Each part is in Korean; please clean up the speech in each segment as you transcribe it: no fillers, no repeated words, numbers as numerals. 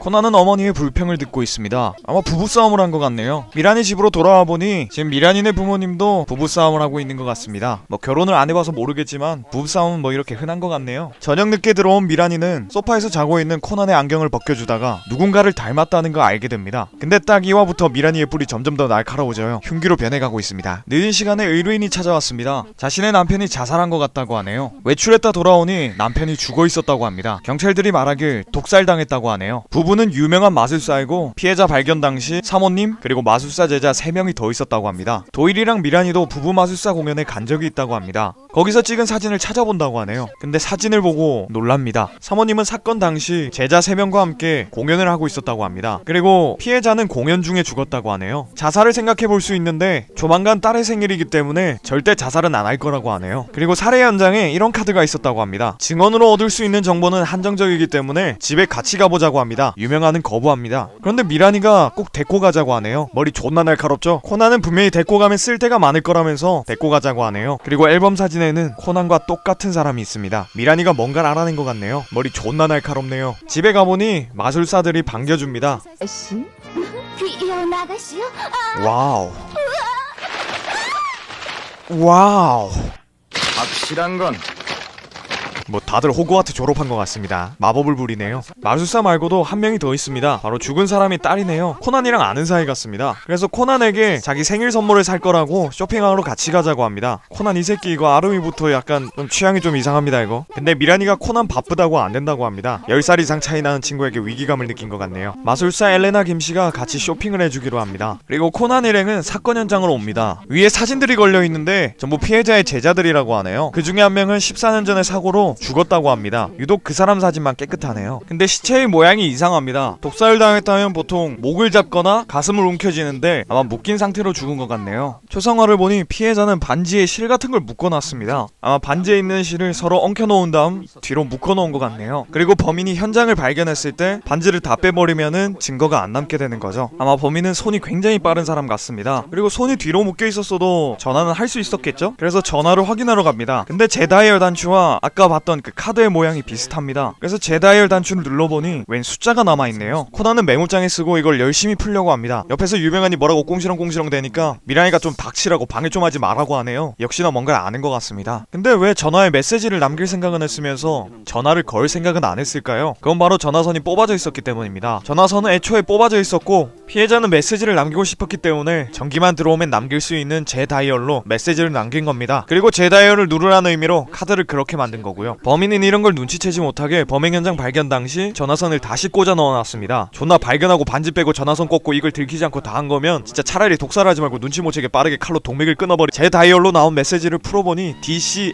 코난은 어머니의 불평을 듣고 있습니다. 아마 부부싸움을 한 것 같네요. 미란이 집으로 돌아와 보니 지금 미란이네 부모님도 부부싸움을 하고 있는 것 같습니다. 뭐 결혼을 안 해봐서 모르겠지만 부부싸움은 뭐 이렇게 흔한 것 같네요. 저녁 늦게 들어온 미란이는 소파에서 자고 있는 코난의 안경을 벗겨주다가 누군가를 닮았다는 걸 알게 됩니다. 근데 딱 이화부터 미란이의 뿔이 점점 더 날카로워져요. 흉기로 변해가고 있습니다. 늦은 시간에 의뢰인이 찾아왔습니다. 자신의 남편이 자살한 것 같다고 하네요. 외출했다 돌아오니 남편이 죽어 있었다고 합니다. 경찰들이 말하길 독살당했다고 하네요. 부부는 유명한 마술사이고 피해자 발견 당시 사모님 그리고 마술사 제자 3명이 더 있었다고 합니다. 도일이랑 미란이도 부부 마술사 공연에 간 적이 있다고 합니다. 거기서 찍은 사진을 찾아본다고 하네요. 근데 사진을 보고 놀랍니다. 사모님은 사건 당시 제자 3명과 함께 공연을 하고 있었다고 합니다. 그리고 피해자는 공연 중에 죽었다고 하네요. 자살을 생각해볼 수 있는데 조만간 딸의 생일이기 때문에 절대 자살은 안 할 거라고 하네요. 그리고 살해 현장에 이런 카드가 있었다고 합니다. 증언으로 얻을 수 있는 정보는 한정적이기 때문에 집에 같이 가보자고 합니다. 유명한은 거부합니다. 그런데 미란이가 꼭 데리고 가자고 하네요. 머리 존나 날카롭죠? 코난은 분명히 데리고 가면 쓸데가 많을 거라면서 데리고 가자고 하네요. 그리고 앨범 사진에는 코난과 똑같은 사람이 있습니다. 미란이가 뭔가를 알아낸 것 같네요. 머리 존나 날카롭네요. 집에 가보니 마술사들이 반겨줍니다. 귀여운 아가씨요? 와우. 와우. 확실한 건 뭐 다들 호그와트 졸업한 것 같습니다. 마법을 부리네요. 마술사 말고도 한 명이 더 있습니다. 바로 죽은 사람이 딸이네요. 코난이랑 아는 사이 같습니다. 그래서 코난에게 자기 생일 선물을 살 거라고 쇼핑하러 같이 가자고 합니다. 코난 이 새끼 이거 아름이부터 약간 좀 취향이 좀 이상합니다 이거. 근데 미란이가 코난 바쁘다고 안 된다고 합니다. 10살 이상 차이 나는 친구에게 위기감을 느낀 것 같네요. 마술사 엘레나 김씨가 같이 쇼핑을 해주기로 합니다. 그리고 코난 일행은 사건 현장으로 옵니다. 위에 사진들이 걸려있는데 전부 피해자의 제자들이라고 하네요. 그 중에 한 명은 14년 전의 사고로 죽었다고 합니다. 유독 그 사람 사진만 깨끗하네요. 근데 시체의 모양이 이상합니다. 독살을 당했다면 보통 목을 잡거나 가슴을 움켜쥐는데 아마 묶인 상태로 죽은 것 같네요. 초상화를 보니 피해자는 반지에 실 같은 걸 묶어놨습니다. 아마 반지에 있는 실을 서로 엉켜놓은 다음 뒤로 묶어놓은 것 같네요. 그리고 범인이 현장을 발견했을 때 반지를 다 빼버리면은 증거가 안 남게 되는 거죠. 아마 범인은 손이 굉장히 빠른 사람 같습니다. 그리고 손이 뒤로 묶여 있었어도 전화는 할 수 있었겠죠? 그래서 전화를 확인하러 갑니다. 근데 제다이얼 단추와 아까 봤던 그 카드의 모양이 비슷합니다. 그래서 제다이얼 단추를 눌러보니 웬 숫자가 남아있네요. 코난은 메모장에 쓰고 이걸 열심히 풀려고 합니다. 옆에서 유명한이 뭐라고 꽁시렁꽁시렁 대니까 미란이가 좀 닥치라고 방해 좀 하지 말라고 하네요. 역시나 뭔가를 아는 것 같습니다. 근데 왜 전화에 메시지를 남길 생각은 했으면서 전화를 걸 생각은 안 했을까요? 그건 바로 전화선이 뽑아져 있었기 때문입니다. 전화선은 애초에 뽑아져 있었고 피해자는 메시지를 남기고 싶었기 때문에 전기만 들어오면 남길 수 있는 제다이얼로 메시지를 남긴 겁니다. 그리고 제다이얼을 누르라는 의미로 카드를 그렇게 만든 거고요. 범인은 이런 걸 눈치채지 못하게 범행 현장 발견 당시 전화선을 다시 꽂아 넣어놨습니다. 존나 발견하고 반지 빼고 전화선 꽂고 이걸 들키지 않고 다 한 거면 진짜 차라리 독살하지 말고 눈치 못 채게 빠르게 칼로 동맥을 끊어버리. 제다이얼로 나온 메시지를 풀어보니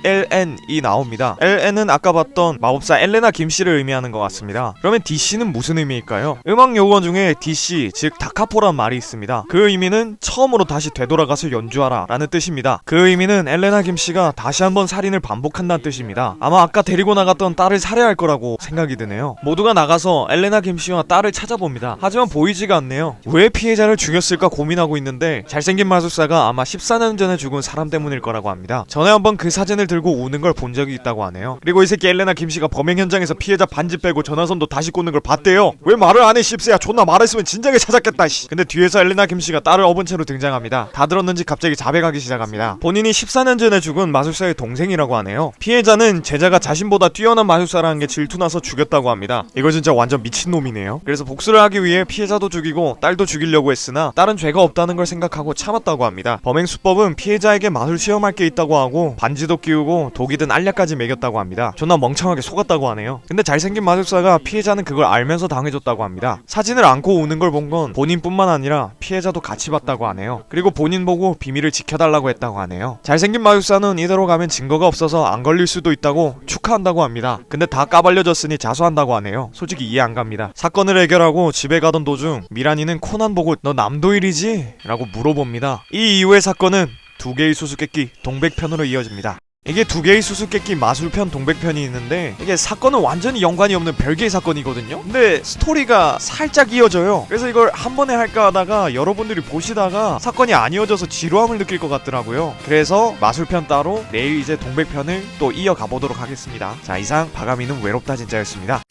DCLN이 나옵니다. LN은 아까 봤던 마법사 엘레나 김씨를 의미하는 것 같습니다. 그러면 DC는 무슨 의미일까요? 음악 용어 중에 DC 즉 다카포란 말이 있습니다. 그 의미는 처음으로 다시 되돌아가서 연주하라 라는 뜻입니다. 그 의미는 엘레나 김씨가 다시 한번 살인을 반복한다는 뜻입니다. 아마 아까 데리고 나갔던 딸을 살해할 거라고 생각이 드네요. 모두가 나가서 엘레나 김씨와 딸을 찾아봅니다. 하지만 보이지가 않네요. 왜 피해자를 죽였을까 고민하고 있는데 잘생긴 마술사가 아마 14년 전에 죽은 사람 때문일 거라고 합니다. 전에 한번 그 사진을 들고 우는 걸 본 적이 있다고 하네요. 그리고 이 새끼 엘레나 김씨가 범행 현장에서 피해자 반지 빼고 전화선도 다시 꽂는 걸 봤대요. 왜 말을 안 해 씹새야. 존나 말했으면 진작에 찾았겠다 씨. 근데 뒤에서 엘레나 김씨가 딸을 업은 채로 등장합니다. 다 들었는지 갑자기 자백하기 시작합니다. 본인이 14년 전에 죽은 마술사의 동생이라고 하네요. 피해자는 제자가 자신보다 뛰어난 마술사라는 게 질투나서 죽였다고 합니다. 이거 진짜 완전 미친놈이네요. 그래서 복수를 하기 위해 피해자도 죽이고 딸도 죽이려고 했으나 딸은 죄가 없다는 걸 생각하고 참았다고 합니다. 범행 수법은 피해자에게 마술 시험할 게 있다고 하고 반지도 끼우고 독이든 알약까지 먹였다고 합니다. 존나 멍청하게 속았다고 하네요. 근데 잘생긴 마술사가 피해자는 그걸 알면서 당해줬다고 합니다. 사진을 안고 우는 걸 본 건 본인뿐만 아니라 피해자도 같이 봤다고 하네요. 그리고 본인 보고 비밀을 지켜달라고 했다고 하네요. 잘생긴 마술사는 이대로 가면 증거가 없어서 안 걸릴 수도 있다고 축하한다고 합니다. 근데 다 까발려졌으니 자수한다고 하네요. 솔직히 이해 안 갑니다. 사건을 해결하고 집에 가던 도중 미란이는 코난 보고 너 남도일이지? 라고 물어봅니다. 이 이후의 사건은 2개의 수수께끼 동백편으로 이어집니다. 이게 2개의 수수께끼 마술편 동백편이 있는데 이게 사건은 완전히 연관이 없는 별개의 사건이거든요. 근데 스토리가 살짝 이어져요. 그래서 이걸 한 번에 할까 하다가 여러분들이 보시다가 사건이 안 이어져서 지루함을 느낄 것 같더라고요. 그래서 마술편 따로 내일 이제 동백편을 또 이어가 보도록 하겠습니다. 자, 이상 바가미는 외롭다 진짜였습니다.